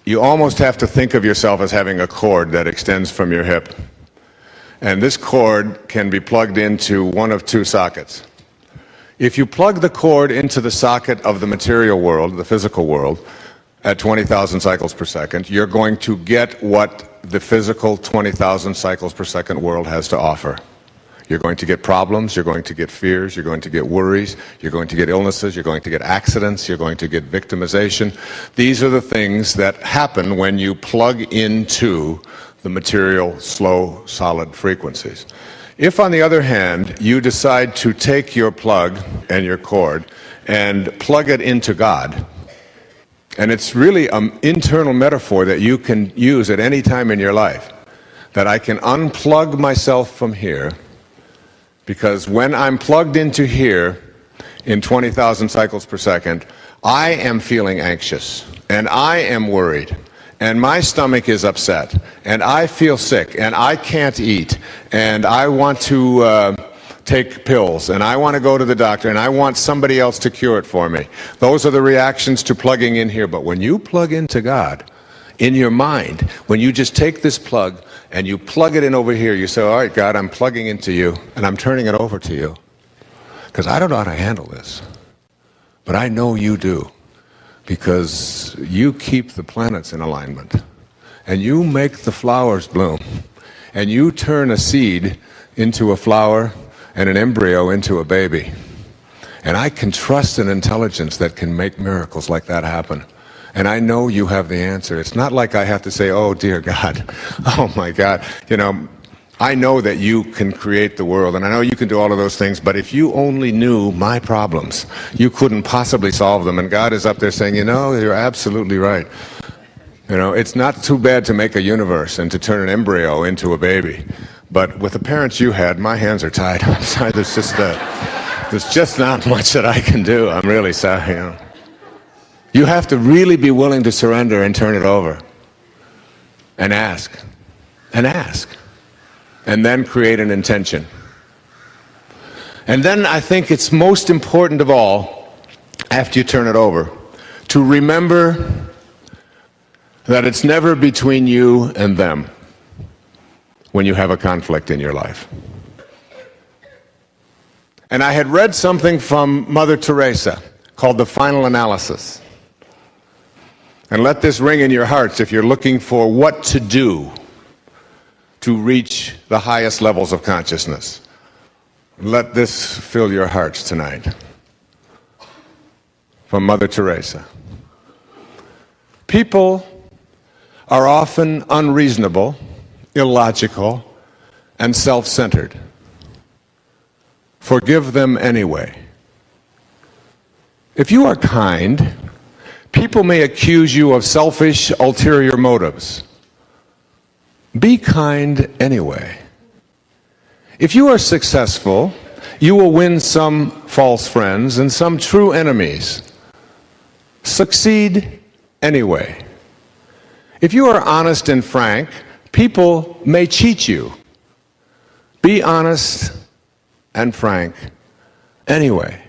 you almost have to think of yourself as having a cord that extends from your hip. And this cord can be plugged into one of two sockets. If you plug the cord into the socket of the material world, the physical world, at 20,000 cycles per second, you're going to get what the physical 20,000 cycles per second world has to offer. You're going to get problems, you're going to get fears, you're going to get worries, you're going to get illnesses, you're going to get accidents, you're going to get victimization. These are the things that happen when you plug into the material, slow, solid frequencies. If, on the other hand, you decide to take your plug and your cord and plug it into God, and it's really an internal metaphor that you can use at any time in your life, that I can unplug myself from here, because when I'm plugged into here in 20,000 cycles per second, I am feeling anxious, and I am worried, and my stomach is upset, and I feel sick, and I can't eat, and I want to take pills, and I want to go to the doctor, and I want somebody else to cure it for me. Those are the reactions to plugging in here. But when you plug into God, in your mind, when you just take this plug and you plug it in over here, you say, all right, God, I'm plugging into you, and I'm turning it over to you. Because I don't know how to handle this. But I know you do. Because you keep the planets in alignment. And you make the flowers bloom. And you turn a seed into a flower and an embryo into a baby. And I can trust an intelligence that can make miracles like that happen. And I know you have the answer. It's not like I have to say, oh, dear God, oh, my God. You know, I know that you can create the world, and I know you can do all of those things, but if you only knew my problems, you couldn't possibly solve them. And God is up there saying, you know, you're absolutely right. You know, it's not too bad to make a universe and to turn an embryo into a baby. But with the parents you had, my hands are tied. I'm sorry, there's just not much that I can do. I'm really sorry, you know. You have to really be willing to surrender and turn it over. And ask. And ask. And then create an intention. And then I think it's most important of all, after you turn it over, to remember that it's never between you and them when you have a conflict in your life. And I had read something from Mother Teresa called The Final Analysis. And let this ring in your hearts if you're looking for what to do to reach the highest levels of consciousness. Let this fill your hearts tonight. From Mother Teresa. People are often unreasonable, illogical, and self-centered. Forgive them anyway. If you are kind, people may accuse you of selfish, ulterior motives. Be kind anyway. If you are successful, you will win some false friends and some true enemies. Succeed anyway. If you are honest and frank, people may cheat you. Be honest and frank anyway.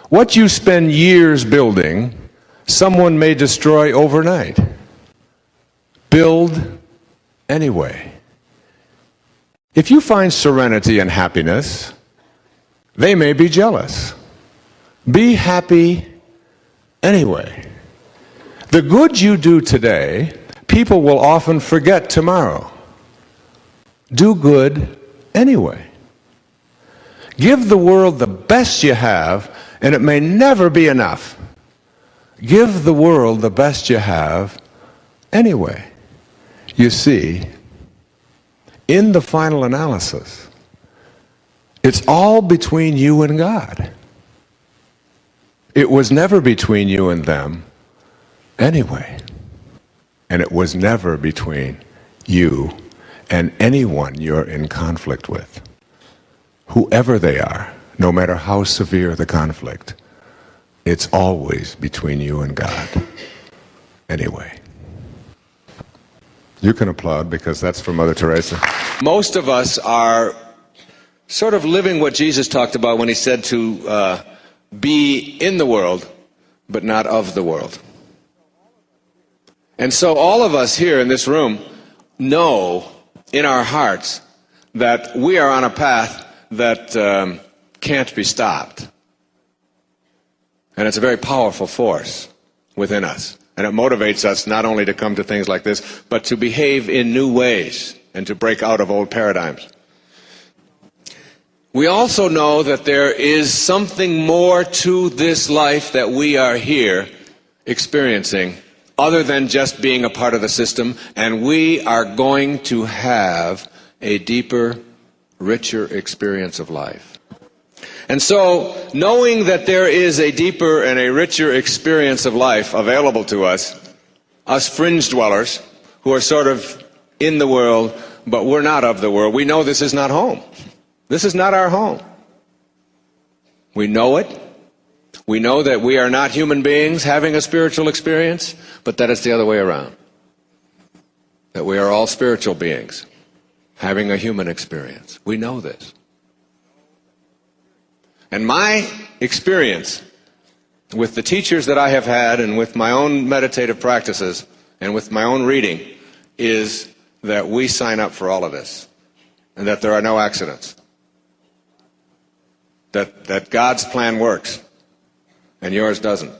What you spend years building, someone may destroy overnight. Build anyway. If you find serenity and happiness, they may be jealous. Be happy anyway. The good you do today, people will often forget tomorrow. Do good anyway. Give the world the best you have, and it may never be enough. Give the world the best you have anyway. You see, in the final analysis, it's all between you and God. It was never between you and them anyway. And it was never between you and anyone you're in conflict with. Whoever they are, no matter how severe the conflict, it's always between you and God. Anyway. You can applaud because that's from Mother Teresa. Most of us are sort of living what Jesus talked about when he said to be in the world, but not of the world. And so all of us here in this room know in our hearts that we are on a path that can't be stopped. And it's a very powerful force within us. And it motivates us not only to come to things like this, but to behave in new ways and to break out of old paradigms. We also know that there is something more to this life that we are here experiencing other than just being a part of the system, and we are going to have a deeper, richer experience of life. And so, knowing that there is a deeper and a richer experience of life available to us fringe dwellers who are sort of in the world, but we're not of the world, we know this is not home. This is not our home. We know it. We know that we are not human beings having a spiritual experience, but that it's the other way around. That we are all spiritual beings having a human experience. We know this. And my experience with the teachers that I have had and with my own meditative practices and with my own reading is that we sign up for all of this and that there are no accidents. That God's plan works and yours doesn't,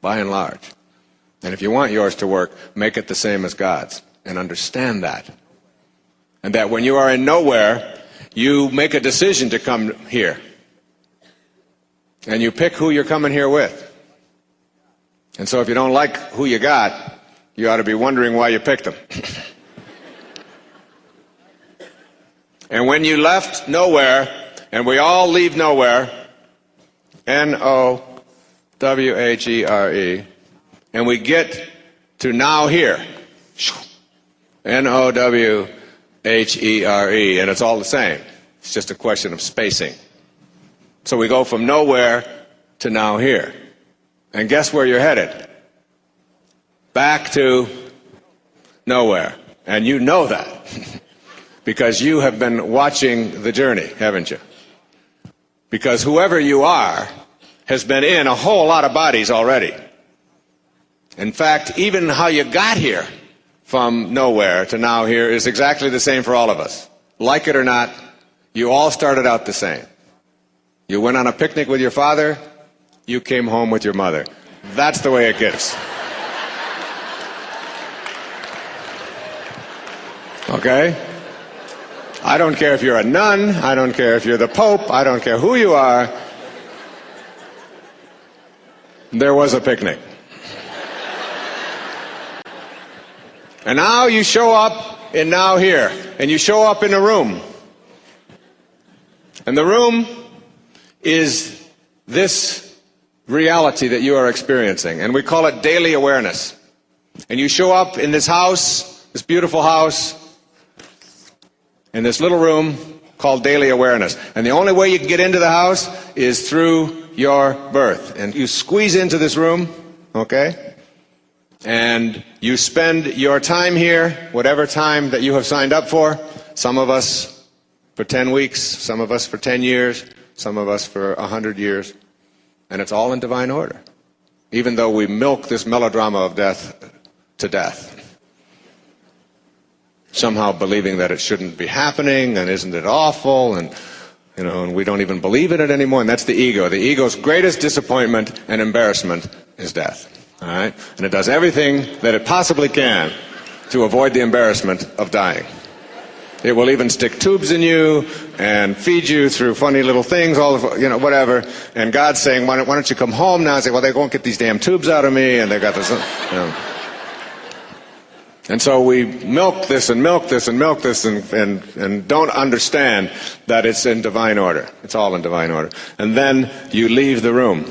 by and large. And if you want yours to work, make it the same as God's and understand that. And that when you are in nowhere, you make a decision to come here. And you pick who you're coming here with. And so if you don't like who you got, you ought to be wondering why you picked them. And when you left nowhere, and we all leave nowhere, N-O-W-H-E-R-E, and we get to now here, N-O-W-H-E-R-E, and it's all the same. It's just a question of spacing. So we go from nowhere to now here. And guess where you're headed? Back to nowhere. And you know that because you have been watching the journey, haven't you? Because whoever you are has been in a whole lot of bodies already. In fact, even how you got here from nowhere to now here is exactly the same for all of us. Like it or not, you all started out the same. You went on a picnic with your father, you came home with your mother. That's the way it gets. Okay? I don't care if you're a nun, I don't care if you're the Pope, I don't care who you are. There was a picnic. And now you show up in now here, and you show up in a room. And the room is this reality that you are experiencing, and we call it daily awareness. And you show up in this house, this beautiful house, in this little room called daily awareness. And the only way you can get into the house is through your birth. And you squeeze into this room, okay? And you spend your time here, whatever time that you have signed up for. Some of us for 10 weeks, some of us for 10 years, some of us for 100 years. And it's all in divine order. Even though we milk this melodrama of death to death. Somehow believing that it shouldn't be happening, and isn't it awful, and and we don't even believe in it anymore, and that's the ego. The ego's greatest disappointment and embarrassment is death. All right? And it does everything that it possibly can to avoid the embarrassment of dying. It will even stick tubes in you and feed you through funny little things, all of, whatever. And God's saying, why don't you come home now? And say, well, they won't get these damn tubes out of me, and they got this. And so we milk this and milk this and milk this and don't understand that it's in divine order. It's all in divine order. And then you leave the room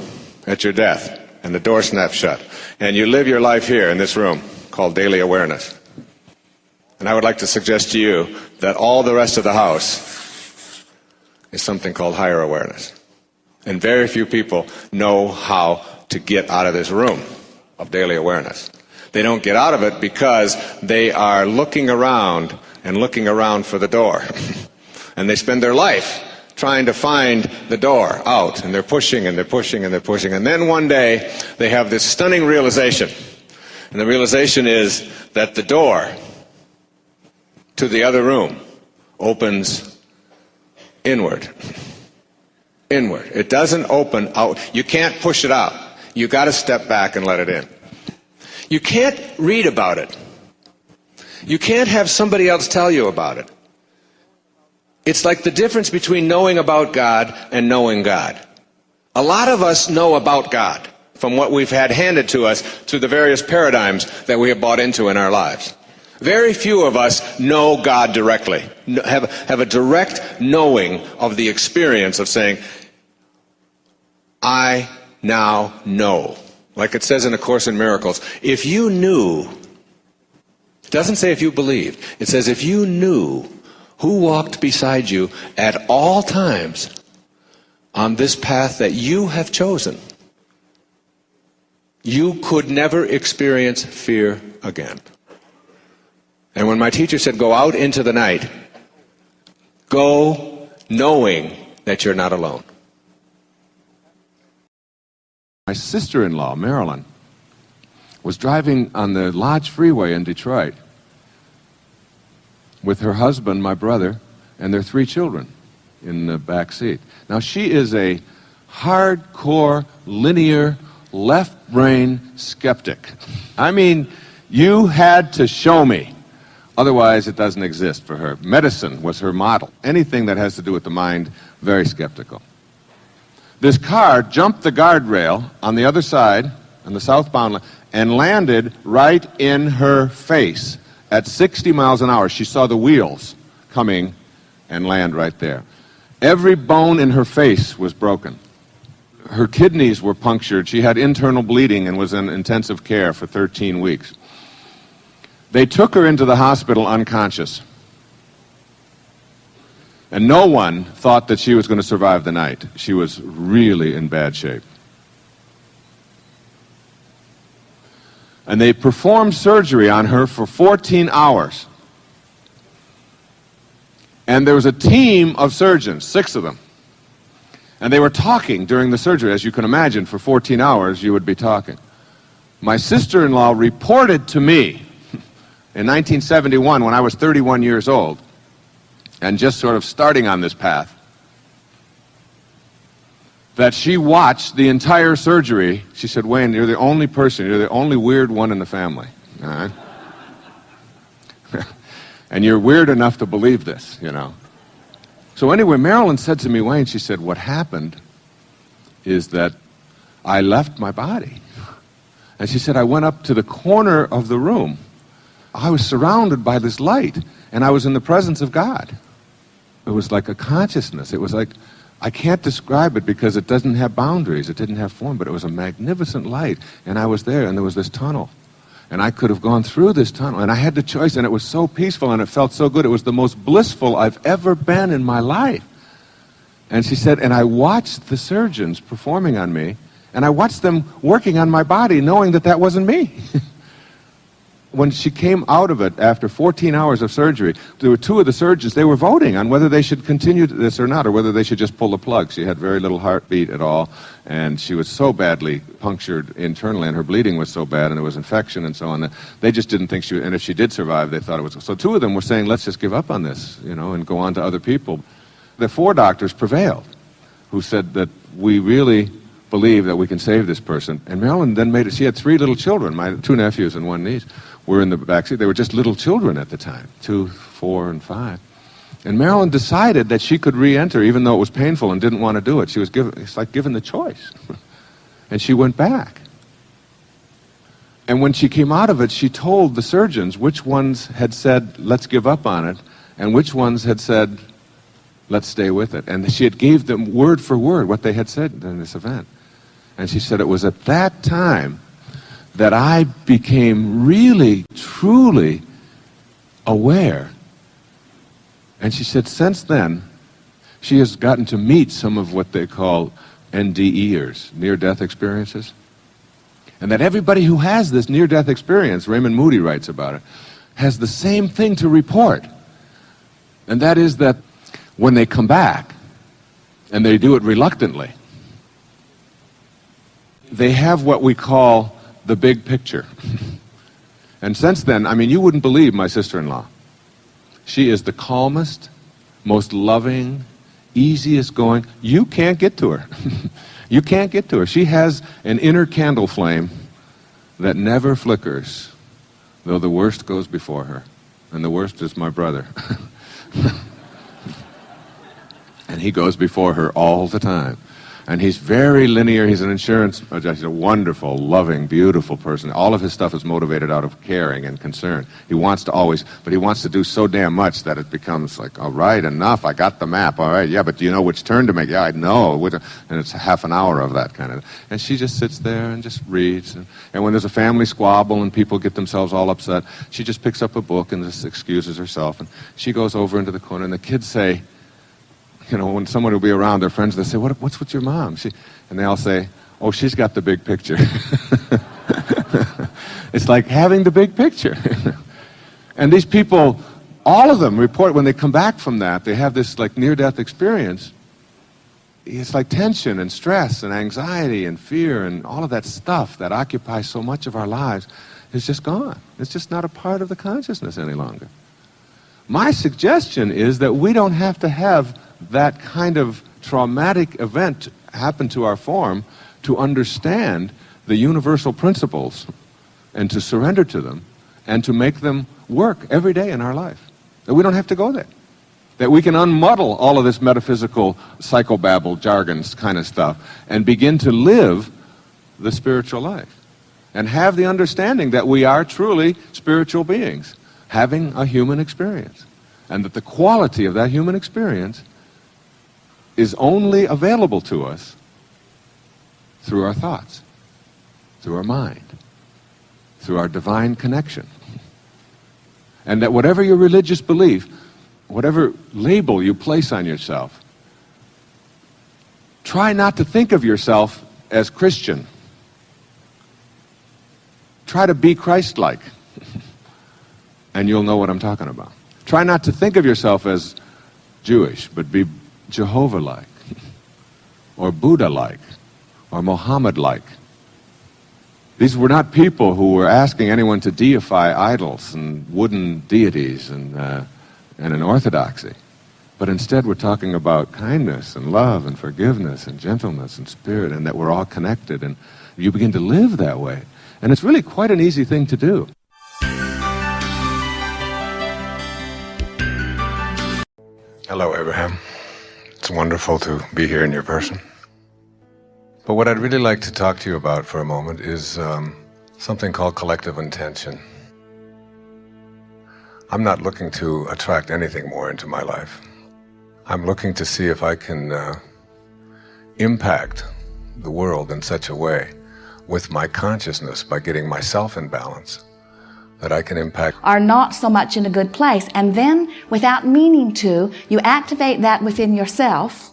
at your death, and the door snaps shut. And you live your life here in this room called daily awareness. And I would like to suggest to you that all the rest of the house is something called higher awareness. And very few people know how to get out of this room of daily awareness. They don't get out of it because they are looking around and looking around for the door. And they spend their life trying to find the door out. And they're pushing and they're pushing and they're pushing. And then one day they have this stunning realization. And the realization is that the door to the other room opens inward. Inward. It doesn't open out. You can't push it out. You got to step back and let it in. You can't read about it. You can't have somebody else tell you about it. It's like the difference between knowing about God and knowing God. A lot of us know about God from what we've had handed to us through the various paradigms that we have bought into in our lives. Very few of us know God directly, have a direct knowing of the experience of saying, I now know. Like it says in A Course in Miracles, if you knew, it doesn't say if you believed, it says if you knew who walked beside you at all times on this path that you have chosen, you could never experience fear again. And when my teacher said, go out into the night, go knowing that you're not alone. My sister-in-law, Marilyn, was driving on the Lodge Freeway in Detroit with her husband, my brother, and their 3 children in the back seat. Now, she is a hardcore, linear, left-brain skeptic. I mean, you had to show me. Otherwise, it doesn't exist for her. Medicine was her model. Anything that has to do with the mind, very skeptical. This car jumped the guardrail on the other side, on the southbound lane, and landed right in her face at 60 miles an hour. She saw the wheels coming and land right there. Every bone in her face was broken. Her kidneys were punctured. She had internal bleeding and was in intensive care for 13 weeks. They took her into the hospital unconscious. And no one thought that she was going to survive the night. She was really in bad shape. And they performed surgery on her for 14 hours. And there was a team of surgeons, 6 of them. And they were talking during the surgery. As you can imagine, for 14 hours you would be talking. My sister-in-law reported to me in 1971, when I was 31 years old, and just sort of starting on this path, that she watched the entire surgery. She said, Wayne, you're the only person, you're the only weird one in the family. All right? And you're weird enough to believe this, you know. So anyway, Marilyn said to me, Wayne, she said, what happened is that I left my body. And she said, I went up to the corner of the room. I was surrounded by this light, and I was in the presence of God. It was like a consciousness. It was like, I can't describe it because it doesn't have boundaries. It didn't have form, but it was a magnificent light. And I was there, and there was this tunnel. And I could have gone through this tunnel, and I had the choice, and it was so peaceful, and it felt so good. It was the most blissful I've ever been in my life. And she said, and I watched the surgeons performing on me, and I watched them working on my body, knowing that that wasn't me. When she came out of it after 14 hours of surgery, there were 2 of the surgeons, they were voting on whether they should continue this or not, or whether they should just pull the plug. She had very little heartbeat at all, and she was so badly punctured internally, and her bleeding was so bad, and there was infection and so on, that they just didn't think she would, and if she did survive, they thought it was. So 2 of them were saying, let's just give up on this, you know, and go on to other people. The 4 doctors prevailed, who said that we really believe that we can save this person. And Marilyn then made it. She had 3 little children, my 2 nephews and 1 niece, were in the backseat. They were just little children at the time, 2, 4, and 5. And Marilyn decided that she could re-enter, even though it was painful and didn't want to do it. She was given, it's like given the choice. And she went back. And when she came out of it, she told the surgeons which ones had said, let's give up on it, and which ones had said, let's stay with it. And she had gave them word for word what they had said in this event. And she said it was at that time that I became really, truly aware. And she said since then, she has gotten to meet some of what they call NDEers, near-death experiences. And that everybody who has this near-death experience, Raymond Moody writes about it, has the same thing to report. And that is that when they come back, and they do it reluctantly, they have what we call the big picture. And since then, I mean, you wouldn't believe my sister-in-law. She is the calmest, most loving, easiest going. You can't get to her. You can't get to her. She has an inner candle flame that never flickers, though the worst goes before her. And the worst is my brother. And he goes before her all the time. And he's very linear. He's an insurance, he's a wonderful, loving, beautiful person. All of his stuff is motivated out of caring and concern. He wants to always, but he wants to do so damn much that it becomes like, all right, enough, I got the map, all right, yeah, but do you know which turn to make? Yeah, I know. And it's half an hour of that kind of, and she just sits there and just reads. And when there's a family squabble and people get themselves all upset, she just picks up a book and just excuses herself. And she goes over into the corner, and the kids say, you know, when someone will be around, their friends, they say, what's with your mom? And they all say, oh, she's got the big picture. It's like having the big picture. And these people, all of them report when they come back from that, they have this like near-death experience. It's like tension and stress and anxiety and fear and all of that stuff that occupies so much of our lives is just gone. It's just not a part of the consciousness any longer. My suggestion is that we don't have to have that kind of traumatic event happen to our form to understand the universal principles and to surrender to them and to make them work every day in our life. That we don't have to go there. That we can unmuddle all of this metaphysical psychobabble, jargons kind of stuff and begin to live the spiritual life and have the understanding that we are truly spiritual beings having a human experience, and that the quality of that human experience is only available to us through our thoughts, through our mind, through our divine connection. And that whatever your religious belief, whatever label you place on yourself, try not to think of yourself as Christian. Try to be Christ-like, and you'll know what I'm talking about. Try not to think of yourself as Jewish, but be Jehovah-like, or Buddha-like, or Mohammed-like. These were not people who were asking anyone to deify idols and wooden deities and an orthodoxy. But instead we're talking about kindness and love and forgiveness and gentleness and spirit, and that we're all connected, and you begin to live that way. And it's really quite an easy thing to do. Hello, Abraham. It's wonderful to be here in your person. But what I'd really like to talk to you about for a moment is something called collective intention. I'm not looking to attract anything more into my life. I'm looking to see if I can impact the world in such a way with my consciousness, by getting myself in balance, that I can impact. Are not so much in a good place. And then, without meaning to, you activate that within yourself,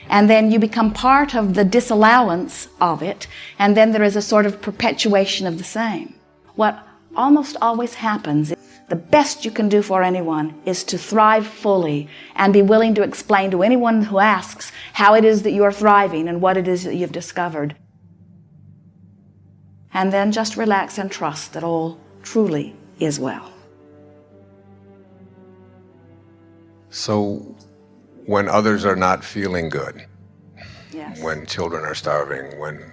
and then you become part of the disallowance of it, and then there is a sort of perpetuation of the same. What almost always happens, the best you can do for anyone is to thrive fully and be willing to explain to anyone who asks how it is that you're thriving and what it is that you've discovered. And then just relax and trust that all truly is well. So when others are not feeling good, Yes. when children are starving, when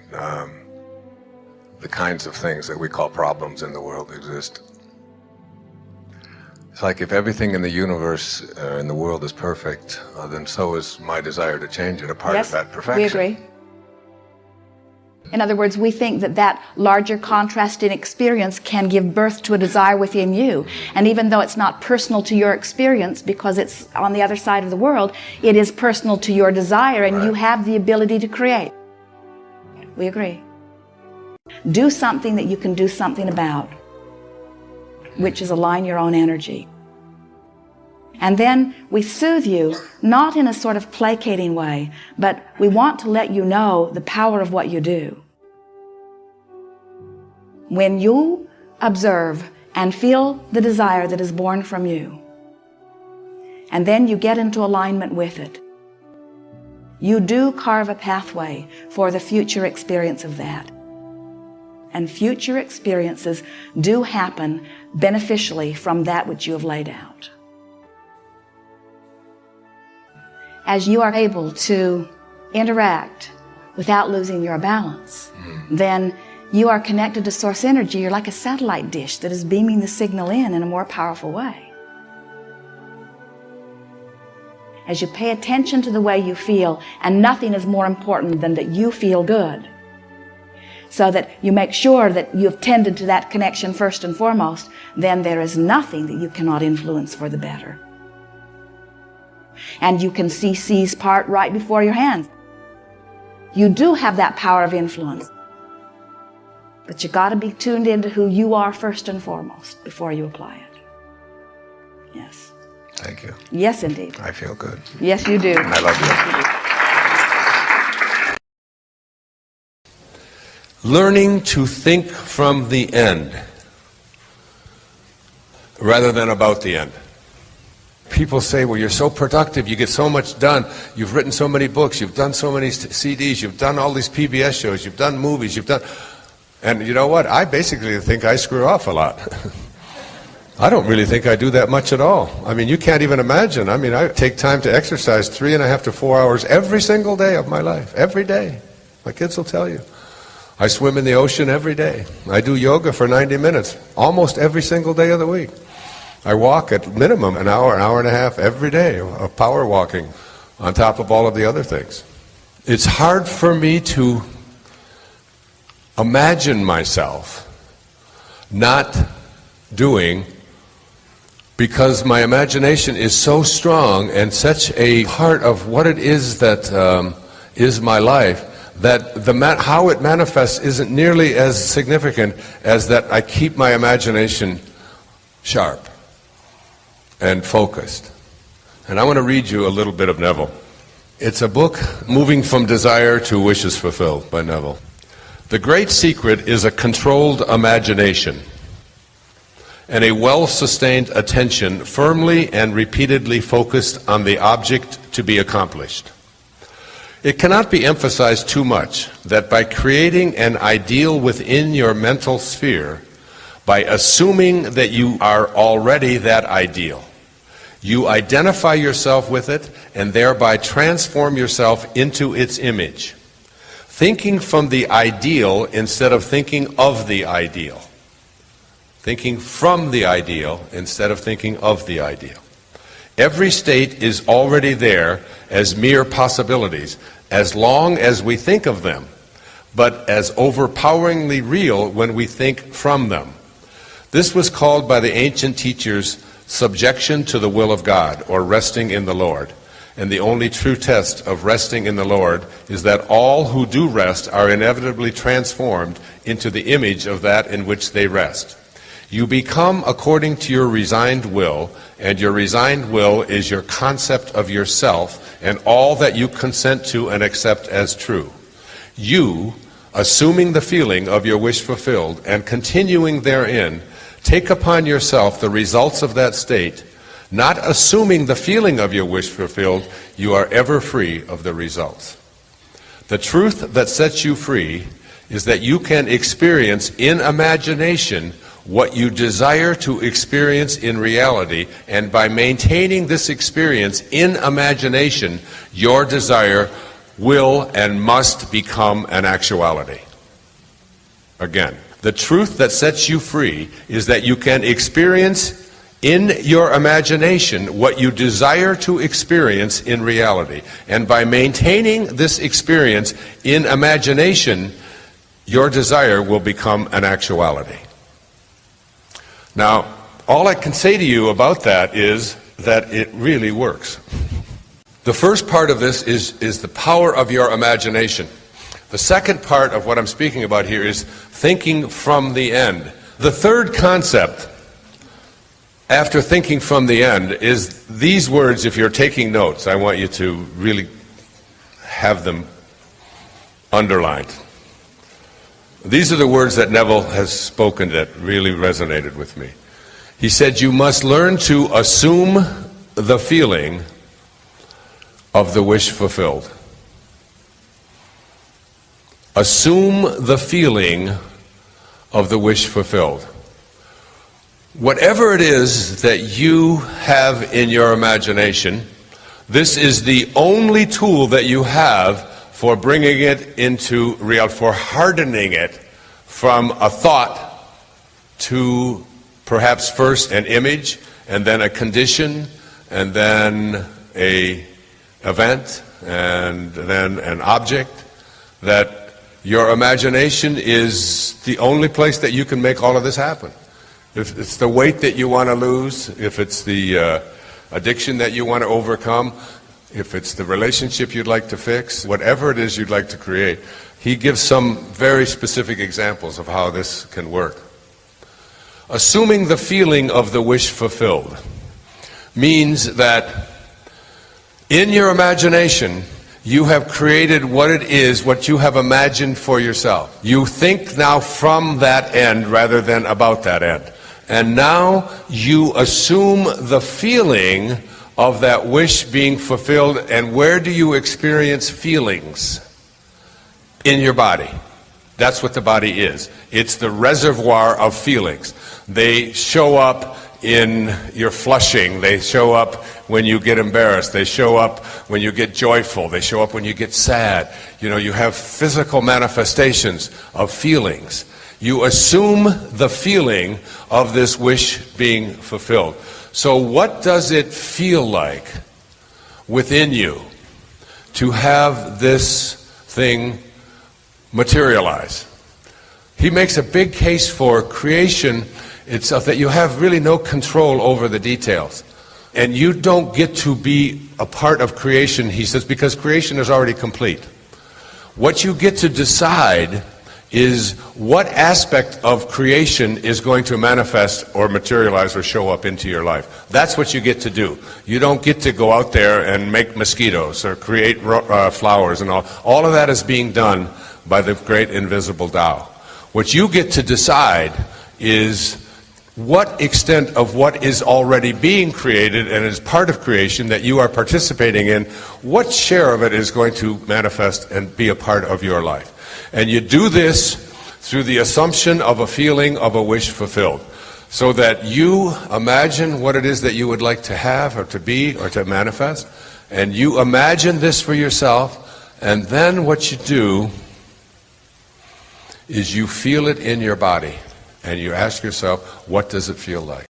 the kinds of things that we call problems in the world exist, it's like if everything in the universe, in the world is perfect, then so is my desire to change it, a part of that perfection. We agree. In other words, we think that that larger contrasting experience can give birth to a desire within you. And even though it's not personal to your experience because it's on the other side of the world, it is personal to your desire, and you have the ability to create. We agree. Do something that you can do something about, which is align your own energy. And then we soothe you, not in a sort of placating way, but we want to let you know the power of what you do. When you observe and feel the desire that is born from you, and then you get into alignment with it, you do carve a pathway for the future experience of that. and future experiences do happen beneficially from that which you have laid out. As you are able to interact without losing your balance, then you are connected to source energy. You're like a satellite dish that is beaming the signal in a more powerful way. As you pay attention to the way you feel, and nothing is more important than that you feel good, so that you make sure that you've tended to that connection first and foremost, then there is nothing that you cannot influence for the better. And you can see C's part right before your hands. You do have that power of influence. But you got to be tuned into who you are first and foremost before you apply it. Yes. Thank you. Yes, indeed. I feel good. Yes, you do. I love you. Yes, you do. Learning to think from the end rather than about the end. People say, well, you're so productive, you get so much done, you've written so many books, you've done so many CDs, you've done all these PBS shows, you've done movies, you've done... And you know what? I basically think I screw off a lot. I don't really think I do that much at all. I mean, you can't even imagine. I mean, I take time to exercise 3.5 to 4 hours every single day of my life. Every day. My kids will tell you. I swim in the ocean every day. I do yoga for 90 minutes almost every single day of the week. I walk at minimum an hour and a half every day of power walking on top of all of the other things. It's hard for me to imagine myself not doing, because my imagination is so strong and such a part of what it is that is my life, that how it manifests isn't nearly as significant as that I keep my imagination sharp and focused. And I want to read you a little bit of Neville. It's a book, Moving from Desire to Wishes Fulfilled, by Neville. The great secret is a controlled imagination and a well-sustained attention firmly and repeatedly focused on the object to be accomplished. It cannot be emphasized too much that by creating an ideal within your mental sphere, by assuming that you are already that ideal, you identify yourself with it and thereby transform yourself into its image. Thinking from the ideal instead of thinking of the ideal. Thinking from the ideal instead of thinking of the ideal. Every state is already there as mere possibilities, as long as we think of them, but as overpoweringly real when we think from them. This was called by the ancient teachers subjection to the will of God, or resting in the Lord. And the only true test of resting in the Lord is that all who do rest are inevitably transformed into the image of that in which they rest. You become according to your resigned will, and your resigned will is your concept of yourself and all that you consent to and accept as true. You, assuming the feeling of your wish fulfilled and continuing therein, take upon yourself the results of that state. Not assuming the feeling of your wish fulfilled, you are ever free of the results. The truth that sets you free is that you can experience in imagination what you desire to experience in reality, and by maintaining this experience in imagination, your desire will and must become an actuality. Again, the truth that sets you free is that you can experience in your imagination what you desire to experience in reality. And by maintaining this experience in imagination, your desire will become an actuality. Now, all I can say to you about that is that it really works. The first part of this is the power of your imagination. The second part of what I'm speaking about here is thinking from the end. The third concept, after thinking from the end, is these words. If you're taking notes, I want you to really have them underlined. These are the words that Neville has spoken that really resonated with me. He said, you must learn to assume the feeling of the wish fulfilled. Assume the feeling of the wish fulfilled. Whatever it is that you have in your imagination, this is the only tool that you have for bringing it into reality, for hardening it from a thought to perhaps first an image, and then a condition, and then an event, and then an object. That your imagination is the only place that you can make all of this happen. If it's the weight that you want to lose, if it's the addiction that you want to overcome, if it's the relationship you'd like to fix, whatever it is you'd like to create, he gives some very specific examples of how this can work. Assuming the feeling of the wish fulfilled means that in your imagination, you have created what it is, what you have imagined for yourself. You think now from that end rather than about that end. And now you assume the feeling of that wish being fulfilled. And where do you experience feelings? In your body. That's what the body is. It's the reservoir of feelings. They show up in your flushing. They show up when you get embarrassed. They show up when you get joyful. They show up when you get sad. You know, you have physical manifestations of feelings. You assume the feeling of this wish being fulfilled. So what does it feel like within you to have this thing materialize? He makes a big case for creation itself, that you have really no control over the details. And you don't get to be a part of creation, he says, because creation is already complete. What you get to decide is what aspect of creation is going to manifest or materialize or show up into your life. That's what you get to do. You don't get to go out there and make mosquitoes or create flowers and all. All of that is being done by the great invisible Tao. What you get to decide is what extent of what is already being created and is part of creation that you are participating in, what share of it is going to manifest and be a part of your life. And you do this through the assumption of a feeling of a wish fulfilled. So that you imagine what it is that you would like to have or to be or to manifest. And you imagine this for yourself. And then what you do is you feel it in your body. And you ask yourself, what does it feel like?